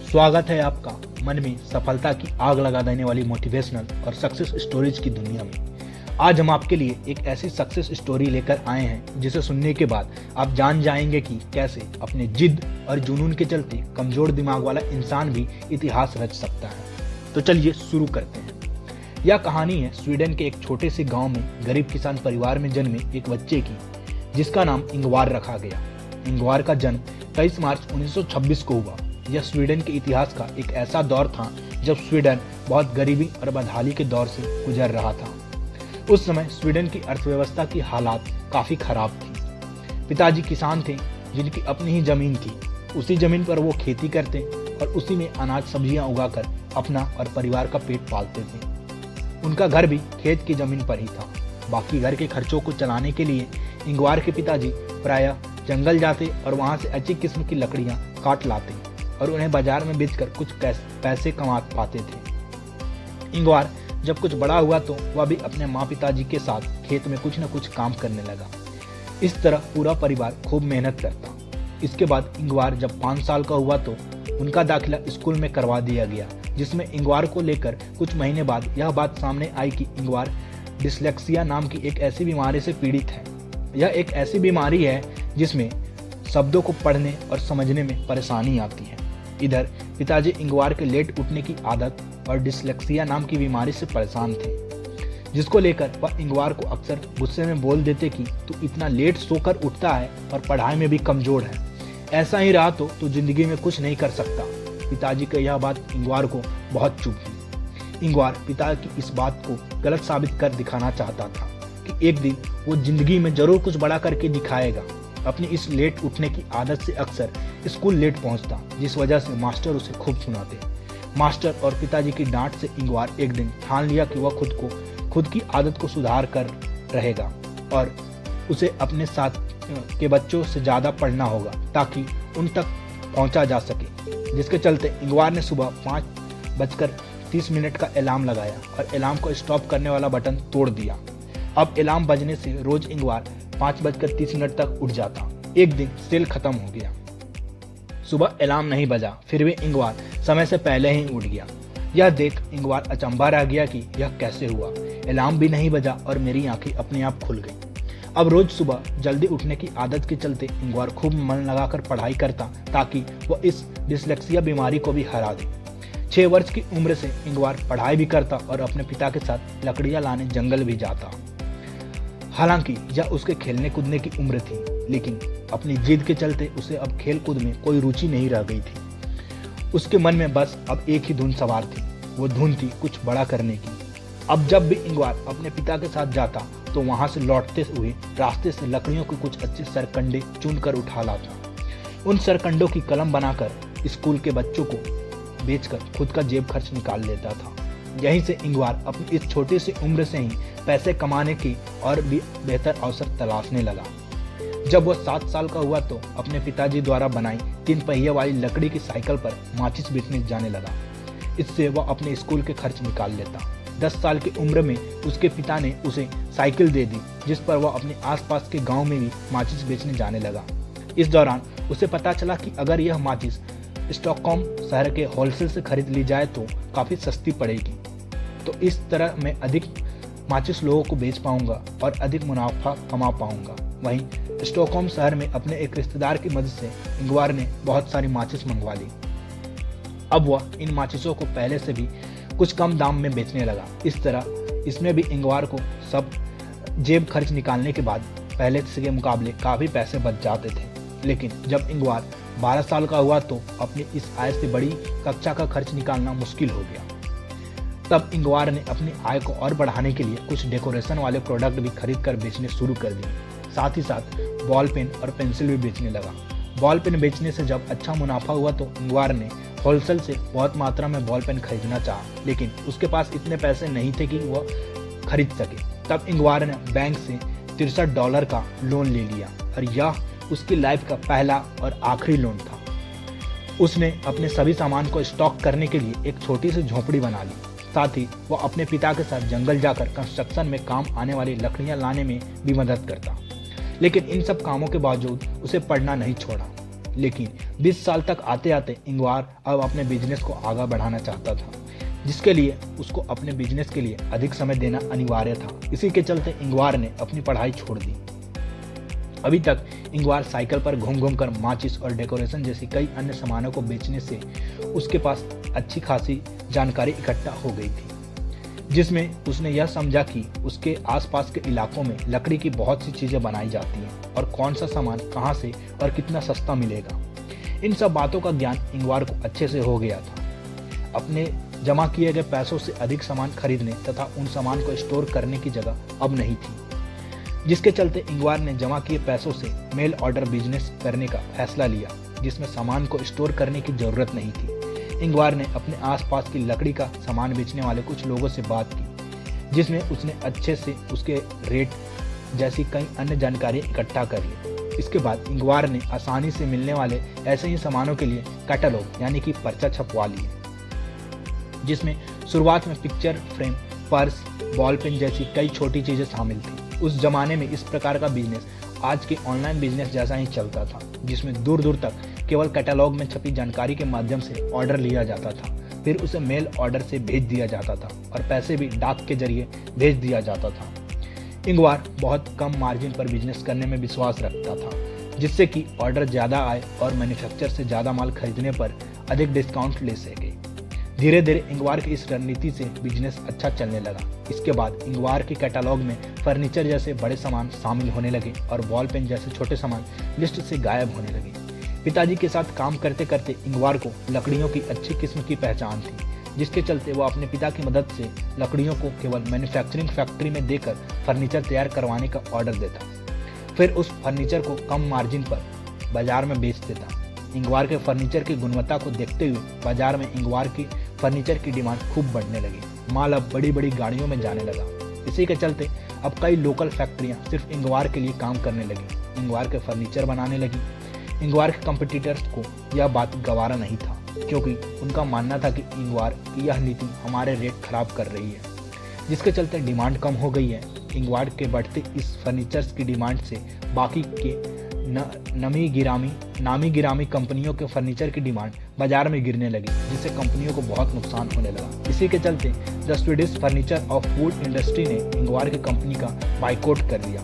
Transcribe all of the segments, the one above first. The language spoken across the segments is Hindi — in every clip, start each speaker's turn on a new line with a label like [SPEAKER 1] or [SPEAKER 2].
[SPEAKER 1] स्वागत है आपका मन में सफलता की आग लगा देने वाली मोटिवेशनल और सक्सेस स्टोरीज की दुनिया में। आज हम आपके लिए एक ऐसी सक्सेस स्टोरी लेकर आए हैं जिसे सुनने के बाद आप जान जाएंगे कि कैसे अपने जिद और जुनून के चलते कमजोर दिमाग वाला इंसान भी इतिहास रच सकता है। तो चलिए शुरू करते हैं। यह कहानी है स्वीडन के एक छोटे से गाँव में गरीब किसान परिवार में जन्मे एक बच्चे की, जिसका नाम इंगवार रखा गया। इंगवार का जन्म 23 मार्च 1926 को हुआ। यह स्वीडन के इतिहास का एक ऐसा दौर था जब स्वीडन बहुत गरीबी और बदहाली के दौर से गुजर रहा था। उस समय स्वीडन की अर्थव्यवस्था की हालात काफी खराब थी। पिताजी किसान थे जिनकी अपनी ही जमीन थी। उसी जमीन पर वो खेती करते और उसी में अनाज सब्जियां उगाकर अपना और परिवार का पेट पालते थे। उनका घर भी खेत की जमीन पर ही था। बाकी घर के खर्चों को चलाने के लिए इंगवार के पिताजी प्रायः जंगल जाते और वहां से अच्छी किस्म की लकड़ियां काट लाते और उन्हें बाजार में बेचकर कुछ पैसे कमा पाते थे। इंगवार जब कुछ बड़ा हुआ तो वह भी अपने माँ पिताजी के साथ खेत में कुछ न कुछ काम करने लगा। इस तरह पूरा परिवार खूब मेहनत करता। इसके बाद इंगवार जब 5 साल का हुआ तो उनका दाखिला स्कूल में करवा दिया गया, जिसमें इंगवार को लेकर कुछ महीने बाद यह बात सामने आई कि इंगवार डिसलेक्सिया नाम की एक ऐसी बीमारी से पीड़ित है। यह एक ऐसी बीमारी है जिसमें शब्दों को पढ़ने और समझने में परेशानी आती है। इधर पिताजी इंगवार के लेट उठने की आदत और डिसलेक्सिया नाम की बीमारी से परेशान थे, जिसको लेकर वह इंगवार को अक्सर गुस्से में बोल देते कि तू इतना लेट सोकर उठता है और पढ़ाई में भी कमजोर है। ऐसा ही रहा तो तू जिंदगी में कुछ नहीं कर सकता। पिताजी की यह बात इंगवार को बहुत चुभी। इंगवार पिता की इस बात को गलत साबित कर दिखाना चाहता था कि एक दिन वो जिंदगी में जरूर कुछ बड़ा करके दिखाएगा। अपनी इस लेट उठने की आदत से अक्सर स्कूल लेट पहुंचता, जिस वजह से मास्टर उसे खूब सुनाते। मास्टर और पिताजी की डांट से इंगवार एक दिन ठान लिया कि वह खुद की आदत को सुधार कर रहेगा और उसे अपने साथ के बच्चों से ज्यादा पढ़ना होगा ताकि उन तक पहुंचा जा सके। जिसके चलते इंगवार ने सुबह 5:30 का अलार्म लगाया और अलार्म को स्टॉप करने वाला बटन तोड़ दिया। अब अलार्म बजने से रोज इंगवार 5:30 तक उठ जाता। एक दिन सेल खत्म हो गया। सुबह अलार्म नहीं बजा, फिर भी इंगवार समय से पहले ही उठ गया। यह देख इंगवार अचंभा रह गया कि यह कैसे हुआ। अलार्म भी नहीं बजा और मेरी आंखें अपने आप खुल गई। अब रोज सुबह जल्दी उठने की आदत के चलते इंगवार खूब मन लगाकर पढ़ाई करता ताकि वह इस डिसलेक्सिया बीमारी को भी हरा दे। 6 वर्ष की उम्र से इंगवार पढ़ाई भी करता और अपने पिता के साथ लकड़ियां लाने जंगल भी जाता। हालांकि यह उसके खेलने कूदने की उम्र थी, लेकिन अपनी जिद के चलते उसे अब खेल कूद में कोई रुचि नहीं रह गई थी। उसके मन में बस अब एक ही धुन सवार थी। वो धुन थी कुछ बड़ा करने की। अब जब भी इंगवार अपने पिता के साथ जाता तो वहां से लौटते हुए रास्ते से लकड़ियों के कुछ अच्छे सरकंडे चुनकर उठा लाता। उन सरकंडों की कलम बनाकर स्कूल के बच्चों को बेचकर खुद का जेब खर्च निकाल लेता था। यहीं से इंगवार अपनी इस छोटी सी उम्र से ही पैसे कमाने की और भी बेहतर अवसर तलाशने लगा। जब वह 7 साल का हुआ तो अपने पिताजी द्वारा बनाई 3 पहिए वाली लकड़ी की साइकिल पर माचिस बेचने जाने लगा। इससे वह अपने स्कूल के खर्च निकाल लेता। 10 साल की उम्र में उसके पिता ने उसे साइकिल दे दी, जिस पर वह अपने आसपास के गांव में भी माचिस बेचने जाने लगा। इस दौरान उसे पता चला कि अगर यह माचिस स्टॉकहोम शहर के होलसेल से खरीद ली जाए तो काफी सस्ती पड़ेगी। तो इस तरह मैं अधिक माचिस लोगों को बेच पाऊंगा और अधिक मुनाफा कमा पाऊंगा। वहीं स्टॉकहोम शहर में अपने एक रिश्तेदार की मदद से इंगवार ने बहुत सारी माचिस मंगवा ली। अब वह इन माचिसों को पहले से भी कुछ कम दाम में बेचने लगा। इस तरह इसमें भी इंगवार को सब जेब खर्च निकालने के बाद पहले से के मुकाबले काफी पैसे बच जाते थे। लेकिन जब इंगवार 12 साल का हुआ तो अपनी इस आय से बड़ी कक्षा का खर्च निकालना मुश्किल हो गया। तब इंगवार ने अपनी आय को और बढ़ाने के लिए कुछ डेकोरेशन वाले प्रोडक्ट भी खरीद कर बेचने शुरू कर दिए। साथ ही साथ बॉल पेन और पेंसिल भी बेचने लगा। बॉल पेन बेचने से जब अच्छा मुनाफा हुआ तो इंगवार ने होलसेल से बहुत मात्रा में बॉल पेन खरीदना चाहा, लेकिन उसके पास इतने पैसे नहीं थे कि वह खरीद सके। तब इंगवार ने बैंक से $63 का लोन ले लिया और यह उसकी लाइफ का पहला और आखिरी लोन था। उसने अपने सभी सामान को स्टॉक करने के लिए एक छोटी सी झोपड़ी बना ली। साथ ही वो अपने पिता के साथ जंगल जाकर कंस्ट्रक्शन में काम आने वाली लकड़ियां लाने में भी मदद करता। लेकिन इन सब कामों के बावजूद उसे पढ़ना नहीं छोड़ा। लेकिन 20 साल तक आते आते इंगवार अब अपने बिजनेस को आगे बढ़ाना चाहता था, जिसके लिए उसको अपने बिजनेस के लिए अधिक समय देना अनिवार्य था। इसी के चलते इंगवार ने अपनी पढ़ाई छोड़ दी। अभी तक इंगवार साइकिल पर घूम घूम कर माचिस और डेकोरेशन जैसी कई अन्य सामानों को बेचने से उसके पास अच्छी खासी जानकारी इकट्ठा हो गई थी, जिसमें उसने यह समझा कि उसके आसपास के इलाकों में लकड़ी की बहुत सी चीजें बनाई जाती हैं और कौन सा सामान कहाँ से और कितना सस्ता मिलेगा। इन सब बातों का ज्ञान इंगवार को अच्छे से हो गया था। अपने जमा किए गए पैसों से अधिक सामान खरीदने तथा उन सामान को स्टोर करने की जगह अब नहीं थी, जिसके चलते इंगवार ने जमा किए पैसों से मेल ऑर्डर बिजनेस करने का फैसला लिया, जिसमें सामान को स्टोर करने की जरूरत नहीं थी। इंगवार ने अपने आसपास की लकड़ी का सामान बेचने वाले कुछ लोगों से बात की, जिसमें उसने अच्छे से उसके रेट जैसी कई अन्य जानकारी इकट्ठा कर ली। इसके बाद इंगवार ने आसानी से मिलने वाले ऐसे ही सामानों के लिए कैटलॉग यानी कि पर्चा छपवा लिए, जिसमें शुरुआत में picture frame, purse, ball pen जैसी कई छोटी चीजें शामिल थी। उस जमाने में इस प्रकार का बिजनेस आज के ऑनलाइन बिजनेस जैसा ही चलता था, जिसमें दूर दूर तक केवल कैटलॉग में छपी जानकारी के माध्यम से ऑर्डर लिया जाता था, फिर उसे मेल ऑर्डर से भेज दिया जाता था और पैसे भी डाक के जरिए भेज दिया जाता था। इंगवार बहुत कम मार्जिन पर बिजनेस करने में विश्वास रखता था, जिससे कि ऑर्डर ज़्यादा आए और मैन्युफैक्चरर से ज़्यादा माल खरीदने पर अधिक डिस्काउंट ले सके। धीरे धीरे इंगवार की इस रणनीति से बिजनेस अच्छा चलने लगा। इसके बाद इंगवार के कैटलॉग में फर्नीचर जैसे बड़े सामान शामिल होने लगे और बॉल पेन जैसे छोटे सामान लिस्ट से गायब होने लगे। पिताजी के साथ काम करते करते इंगवार को लकड़ियों की अच्छी किस्म की पहचान थी, जिसके चलते वो अपने पिता की मदद से लकड़ियों को केवल मैन्युफैक्चरिंग फैक्ट्री में देकर फर्नीचर तैयार करवाने का ऑर्डर देता, फिर उस फर्नीचर को कम मार्जिन पर बाजार में बेच देता। इंगवार के फर्नीचर की गुणवत्ता को देखते हुए बाजार में इंगवार की फर्नीचर की डिमांड खूब बढ़ने लगी। माल अब बड़ी बड़ी गाड़ियों में जाने लगा। इसी के चलते अब कई लोकल फैक्ट्रियां सिर्फ इंगवार के लिए काम करने लगी, इंगवार के फर्नीचर बनाने लगी। इंगवार के कंपटीटर्स को यह बात गवारा नहीं था, क्योंकि उनका मानना था कि इंगवार की यह नीति हमारे रेट खराब कर रही है, जिसके चलते डिमांड कम हो गई है। इंगवार के बढ़ते इस फर्नीचर्स की डिमांड से बाकी के नामी गिरामी कंपनियों के फर्नीचर की डिमांड बाजार में गिरने लगी, जिससे कंपनियों को बहुत नुकसान होने लगा। इसी के चलते द स्वीडिश फर्नीचर और फूड इंडस्ट्री ने इंगवार की कंपनी का बाइकआउट कर दिया,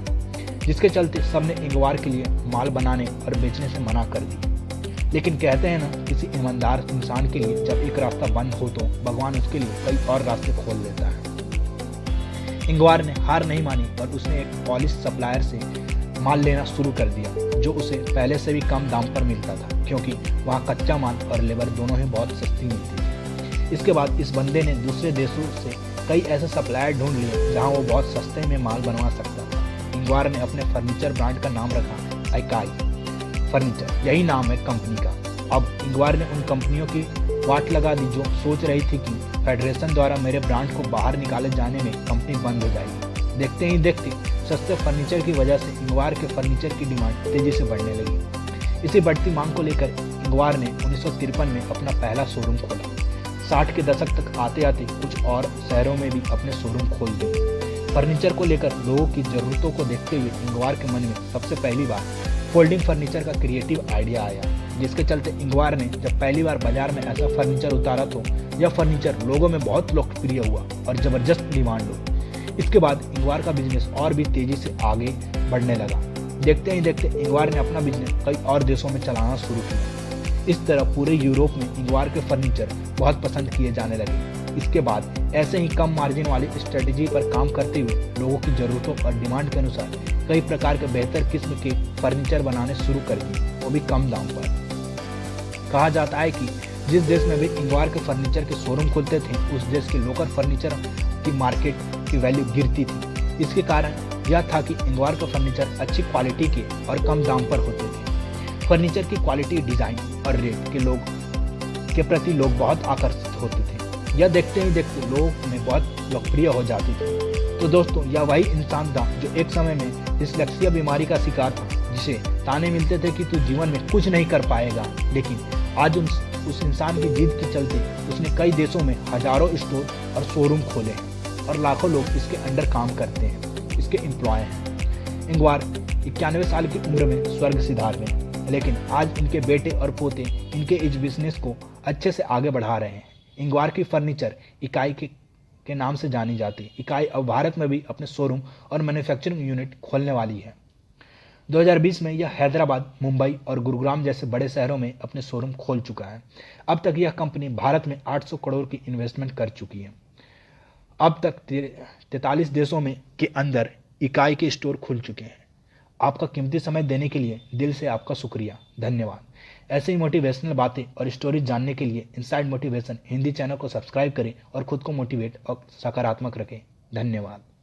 [SPEAKER 1] जिसके चलते सबने इंगवार के लिए माल बनाने और बेचने से मना कर दिया। लेकिन कहते हैं ना, किसी ईमानदार इंसान के लिए जब एक रास्ता बंद हो तो भगवान उसके लिए कई और रास्ते खोल देता है। इंगवार ने हार नहीं मानी और उसने एक पॉलिश सप्लायर से माल लेना शुरू कर दिया, जो उसे पहले से भी कम दाम पर मिलता था, क्योंकि वहाँ कच्चा माल और लेबर दोनों ही बहुत सस्ती मिलती थी। इसके बाद इस बंदे ने दूसरे देशों से कई ऐसे सप्लायर ढूंढ लिए जहाँ वो बहुत सस्ते में माल बनवा सकता था। इंगवार ने अपने फर्नीचर ब्रांड का नाम रखा आइकाई फर्नीचर, यही नाम है कंपनी का। अब इंगवार ने उन कंपनियों की वाट लगा दी जो सोच रही थी कि फेडरेशन द्वारा मेरे ब्रांड को बाहर निकाले जाने में कंपनी बंद हो जाएगी। देखते ही देखते सस्ते फर्नीचर की वजह से इंगवार के फर्नीचर की डिमांड तेजी से बढ़ने लगी। इसी बढ़ती मांग को लेकर इंगवार ने 1953 में अपना पहला शोरूम खोला। 60 के दशक तक आते आते कुछ और शहरों में भी अपने शोरूम खोल दिए। फर्नीचर को लेकर लोगों की ज़रूरतों को देखते हुए इंगवार के मन में सबसे पहली बार फोल्डिंग फर्नीचर का क्रिएटिव आइडिया आया, जिसके चलते इंगवार ने जब पहली बार बाजार में ऐसा फर्नीचर उतारा तो यह फर्नीचर लोगों में बहुत लोकप्रिय हुआ और ज़बरदस्त डिमांड हुई। इसके बाद इंगवार का बिजनेस और भी तेजी से आगे बढ़ने लगा। देखते ही देखते इंगवार ने अपना बिजनेस कई और देशों में चलाना शुरू किया। इस तरह पूरे यूरोप में इंगवार के फर्नीचर बहुत पसंद किए जाने लगे। इसके बाद ऐसे ही कम मार्जिन वाली स्ट्रेटजी पर काम करते हुए लोगों की ज़रूरतों और डिमांड के अनुसार कई प्रकार के बेहतर किस्म के फर्नीचर बनाने शुरू कर दिए, वो भी कम दाम पर। कहा जाता है कि जिस देश में भी इंगवार के फर्नीचर के शोरूम खुलते थे, उस देश के लोकल फर्नीचर की मार्केट की वैल्यू गिरती थी। इसके कारण यह था कि इंगवार का फर्नीचर अच्छी क्वालिटी के और कम दाम पर होते थे। फर्नीचर की क्वालिटी, डिजाइन और रेट के प्रति लोग बहुत आकर्षित होते थे। यह देखते ही देखते लोगों में बहुत लोकप्रिय हो जाती थी। तो दोस्तों, यह वही इंसान था जो एक समय में डिस्लेक्सिया बीमारी का शिकार था, जिसे ताने मिलते थे कि तू जीवन में कुछ नहीं कर पाएगा। लेकिन आज उस इंसान की जिद के चलते उसने कई देशों में हजारों स्टोर और शोरूम खोले हैं और लाखों लोग इसके अंडर काम करते हैं, इसके एम्प्लॉय हैं। इंगवार 91 साल की उम्र में स्वर्ग सिधार गए। लेकिन आज इनके बेटे और पोते इनके इस बिजनेस को अच्छे से आगे बढ़ा रहे हैं। इंगवार की फर्नीचर इकाई के नाम से जानी जाती है। इकाई अब भारत में भी अपने शोरूम और मैन्युफैक्चरिंग यूनिट खोलने वाली है। 2020 में यह हैदराबाद, मुंबई और गुरुग्राम जैसे बड़े शहरों में अपने शोरूम खोल चुका है। अब तक यह कंपनी भारत में 800 करोड़ की इन्वेस्टमेंट कर चुकी है। अब तक 43 देशों में के अंदर इकाई के स्टोर खुल चुके हैं। आपका कीमती समय देने के लिए दिल से आपका शुक्रिया, धन्यवाद। ऐसे ही मोटिवेशनल बातें और स्टोरीज जानने के लिए इनसाइड मोटिवेशन हिंदी चैनल को सब्सक्राइब करें और खुद को मोटिवेट और सकारात्मक रखें। धन्यवाद।